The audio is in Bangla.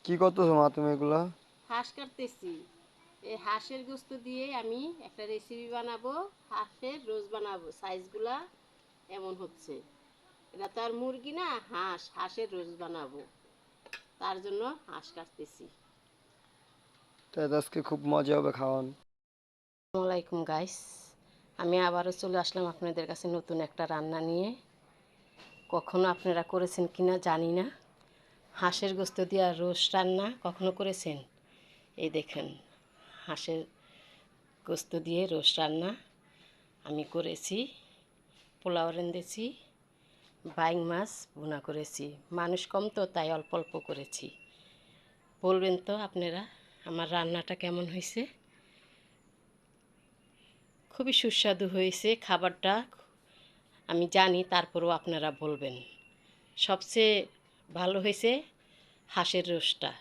কি করতেছো মা তুমি এগুলা? হাঁস কাটতেছি। এই হাঁসের গোস্ত দিয়ে আমি একটা রেসিপি বানাবো। হাঁসের রোজ বানাবো, সাইজগুলা এমন হচ্ছে। এটা তো আর মুরগি না, হাঁস। হাঁসের রোজ বানাবো, তার জন্য হাঁস কাটতেছি। তাই তো আজকে খুব মজা হবে খাওয়ান। আসসালামু আলাইকুম গাইস, আমি আবারও চলে আসলাম আপনাদের কাছে নতুন একটা রান্না নিয়ে। কখনো আপনারা করেছেন কিনা জানি না, হাঁসের গোস্ত দিয়ে রোস্ট রান্না কখনো করেছেন? এই দেখেন, হাঁসের গোস্ত দিয়ে রোস্ট রান্না আমি করেছি। পোলাও রেঁধেছি, বাইং মাছ ভুনা করেছি। মানুষ কম তো তাই অল্প অল্প করেছি। বলবেন তো আপনারা আমার রান্নাটা কেমন হয়েছে? খুবই সুস্বাদু হয়েছে খাবারটা, আমি জানি, তারপরেও আপনারা বলবেন। সবচেয়ে ভালো হয়েছে হাঁসের রোস্টটা।